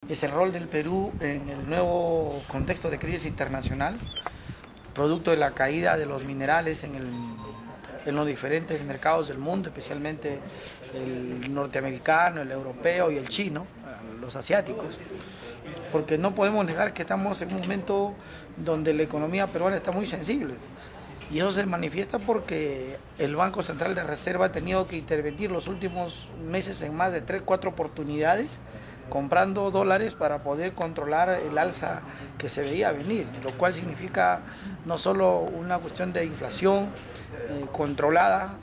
es el rol del Perú en el nuevo contexto de crisis internacional, producto de la caída de los minerales en los diferentes mercados del mundo, especialmente el norteamericano, el europeo y el chino, los asiáticos, porque no podemos negar que estamos en un momento donde la economía peruana está muy sensible. Y eso se manifiesta porque el Banco Central de Reserva ha tenido que intervenir los últimos meses en más de 3, 4 oportunidades comprando dólares para poder controlar el alza que se veía venir, lo cual significa no solo una cuestión de inflación controlada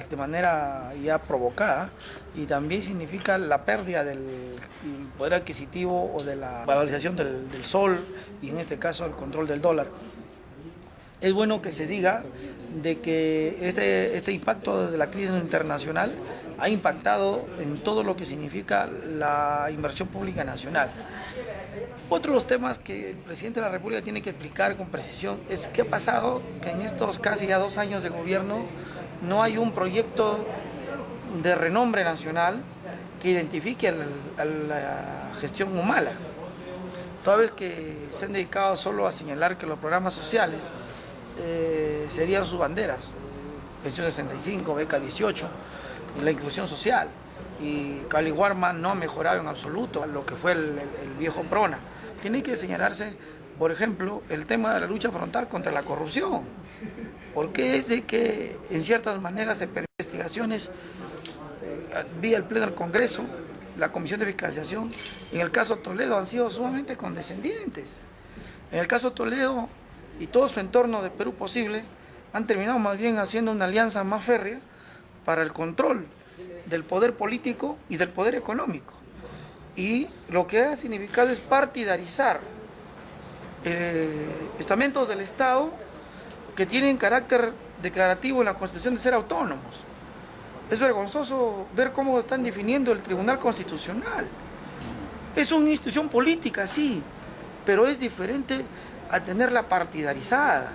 de manera ya provocada, y también significa la pérdida del poder adquisitivo o de la valorización del sol, y en este caso el control del dólar. Es bueno que se diga de que este impacto de la crisis internacional ha impactado en todo lo que significa la inversión pública nacional. Otro de los temas que el presidente de la República tiene que explicar con precisión es qué ha pasado, que en estos casi ya 2 años de gobierno no hay un proyecto de renombre nacional que identifique a la gestión Humala. Toda vez que se han dedicado solo a señalar que los programas sociales serían sus banderas, pensión 65, beca 18, y la inclusión social, y Cali Warma no ha mejorado en absoluto lo que fue el viejo PRONA. Tiene que señalarse, por ejemplo, el tema de la lucha frontal contra la corrupción, porque es de que en ciertas maneras se permiten investigaciones vía el Pleno del Congreso, la Comisión de Fiscalización. En el caso Toledo han sido sumamente condescendientes. En el caso Toledo y todo su entorno de Perú Posible han terminado más bien haciendo una alianza más férrea para el control del poder político y del poder económico. Y lo que ha significado es partidarizar estamentos del Estado que tienen carácter declarativo en la Constitución de ser autónomos. Es vergonzoso ver cómo están definiendo el Tribunal Constitucional. Es una institución política, sí, pero es diferente a tenerla partidarizada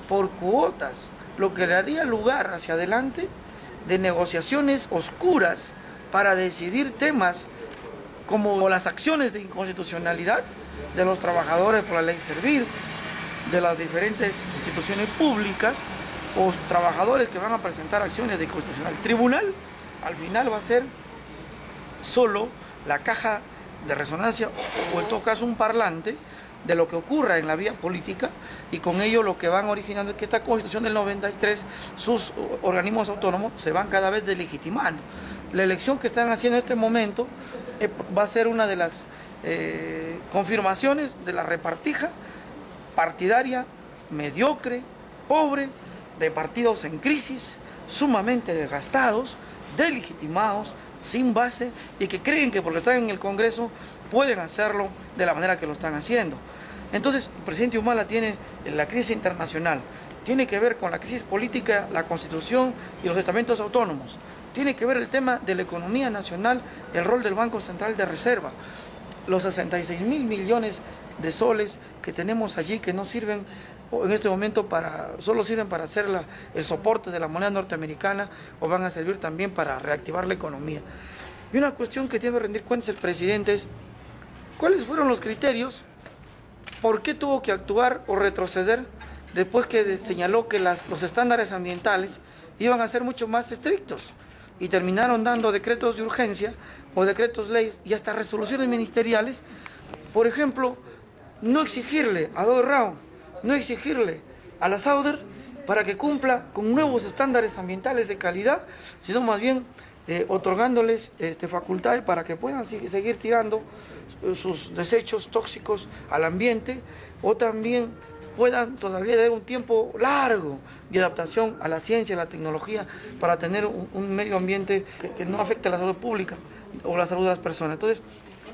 por cuotas, lo que le daría lugar hacia adelante de negociaciones oscuras para decidir temas como las acciones de inconstitucionalidad de los trabajadores por la ley Servir, de las diferentes instituciones públicas o trabajadores que van a presentar acciones de inconstitucional. El tribunal al final va a ser solo la caja de resonancia o en todo caso un parlante de lo que ocurra en la vía política, y con ello lo que van originando es que esta Constitución del 93, sus organismos autónomos se van cada vez delegitimando. La elección que están haciendo en este momento va a ser una de las confirmaciones de la repartija partidaria, mediocre, pobre, de partidos en crisis, sumamente desgastados, delegitimados, sin base, y que creen que porque están en el Congreso pueden hacerlo de la manera que lo están haciendo. Entonces, el presidente Humala tiene la crisis internacional, tiene que ver con la crisis política, la Constitución y los estamentos autónomos, tiene que ver el tema de la economía nacional, el rol del Banco Central de Reserva, los 66.000 millones de soles que tenemos allí que no sirven en este momento solo sirven para hacer el soporte de la moneda norteamericana, o van a servir también para reactivar la economía. Y una cuestión que tiene que rendir cuentas el presidente es cuáles fueron los criterios, por qué tuvo que actuar o retroceder después que señaló que los estándares ambientales iban a ser mucho más estrictos, y terminaron dando decretos de urgencia o decretos leyes y hasta resoluciones ministeriales. Por ejemplo, no exigirle a Doe Rao, no exigirle a la Sauder para que cumpla con nuevos estándares ambientales de calidad, sino más bien otorgándoles facultades para que puedan seguir tirando sus desechos tóxicos al ambiente, o también puedan todavía dar un tiempo largo de adaptación a la ciencia y la tecnología para tener un medio ambiente que no afecte a la salud pública o la salud de las personas. Entonces,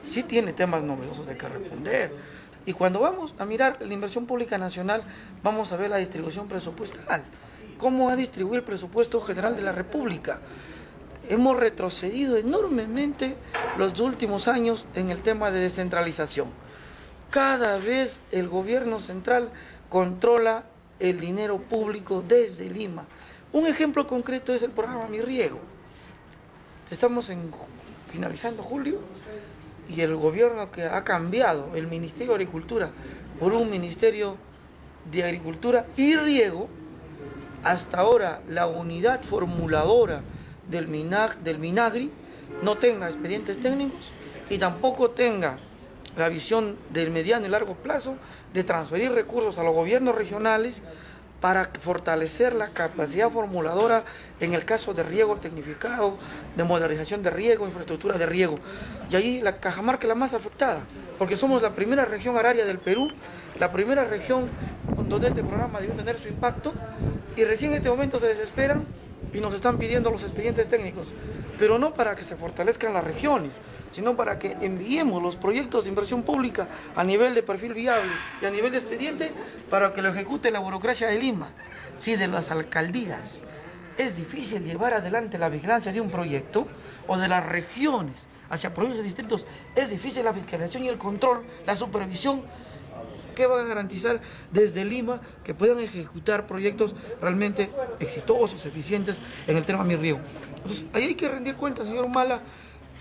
sí tiene temas novedosos de que responder. Y cuando vamos a mirar la inversión pública nacional, vamos a ver la distribución presupuestal. ¿Cómo ha distribuido el presupuesto general de la República? Hemos retrocedido enormemente los últimos años en el tema de descentralización. Cada vez el gobierno central controla el dinero público desde Lima. Un ejemplo concreto es el programa Mi Riego. Estamos finalizando julio y el gobierno que ha cambiado el Ministerio de Agricultura por un Ministerio de Agricultura y Riego, hasta ahora la unidad formuladora del Minagri no tenga expedientes técnicos y tampoco tenga la visión del mediano y largo plazo de transferir recursos a los gobiernos regionales para fortalecer la capacidad formuladora en el caso de riego tecnificado, de modernización de riego, infraestructura de riego. Y ahí la Cajamarca es la más afectada, porque somos la primera región agraria del Perú, la primera región donde este programa debió tener su impacto, y recién en este momento se desesperan y nos están pidiendo los expedientes técnicos, pero no para que se fortalezcan las regiones, sino para que enviemos los proyectos de inversión pública a nivel de perfil viable y a nivel de expediente para que lo ejecute la burocracia de Lima. Si de las alcaldías es difícil llevar adelante la vigilancia de un proyecto, o de las regiones hacia provincias y distritos es difícil la fiscalización y el control, la supervisión, ¿qué van a garantizar desde Lima que puedan ejecutar proyectos realmente exitosos, eficientes en el tema Mi Riego? Entonces, ahí hay que rendir cuentas, señor Humala,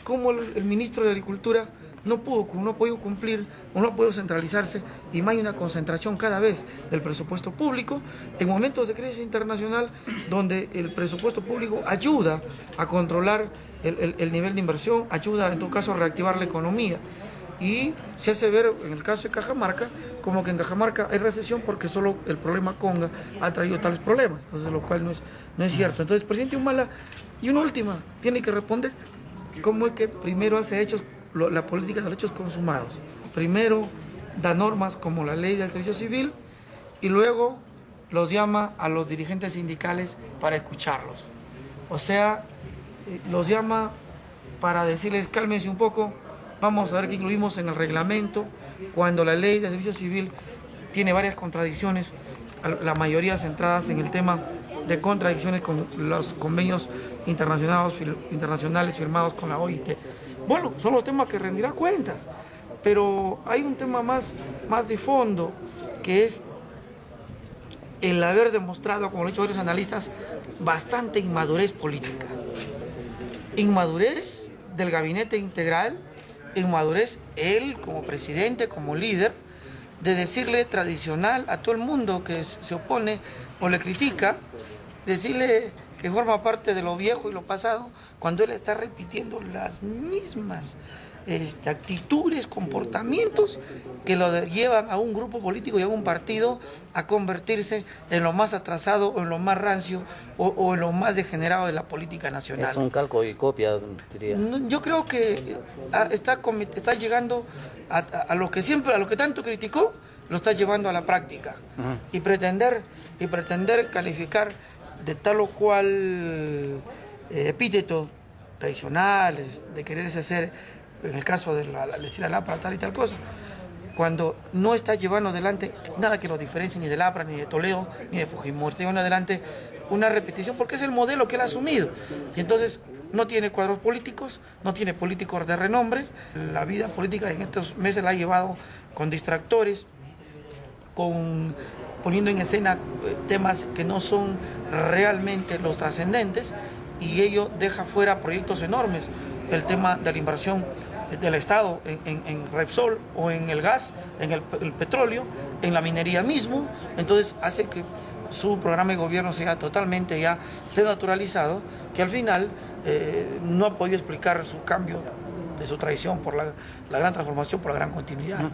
cómo el ministro de Agricultura no ha podido cumplir, o no ha podido centralizarse, y más hay una concentración cada vez del presupuesto público en momentos de crisis internacional donde el presupuesto público ayuda a controlar el nivel de inversión, ayuda en todo caso a reactivar la economía. Y se hace ver en el caso de Cajamarca como que en Cajamarca hay recesión porque solo el problema Conga ha traído tales problemas, entonces lo cual no es cierto. Entonces, presidente Humala, y una última, tiene que responder cómo es que primero hace hechos, la política de los hechos consumados. Primero da normas como la ley del servicio civil y luego los llama a los dirigentes sindicales para escucharlos. O sea, los llama para decirles cálmense un poco. Vamos a ver qué incluimos en el reglamento, cuando la ley de servicio civil tiene varias contradicciones, la mayoría centradas en el tema de contradicciones con los convenios internacionales firmados con la OIT. Bueno, son los temas que rendirá cuentas, pero hay un tema más de fondo, que es el haber demostrado, como lo han dicho varios analistas, bastante inmadurez política. Inmadurez del gabinete integral, inmadurez él como presidente, como líder, de decirle tradicional a todo el mundo que se opone o le critica, decirle que forma parte de lo viejo y lo pasado, cuando él está repitiendo las mismas actitudes, comportamientos que lo llevan a un grupo político y a un partido a convertirse en lo más atrasado o en lo más rancio o en lo más degenerado de la política nacional. Es un calco y copia, diría. Yo creo que está llegando a lo que siempre, a lo que tanto criticó, lo está llevando a la práctica. Y pretender calificar de tal o cual epíteto tradicionales, de quererse hacer, en el caso de decir la Lapra tal y tal cosa, cuando no está llevando adelante nada que lo diferencie ni de Lapra, ni de Toledo, ni de Fujimori, está llevando adelante una repetición porque es el modelo que él ha asumido. Y entonces no tiene cuadros políticos, no tiene políticos de renombre. La vida política en estos meses la ha llevado con distractores, poniendo en escena temas que no son realmente los trascendentes, y ello deja fuera proyectos enormes. El tema de la inversión del Estado en Repsol o en el gas, en el petróleo, en la minería mismo, entonces hace que su programa de gobierno sea totalmente ya desnaturalizado, que al final no ha podido explicar su cambio de su traición por la gran transformación, por la gran continuidad.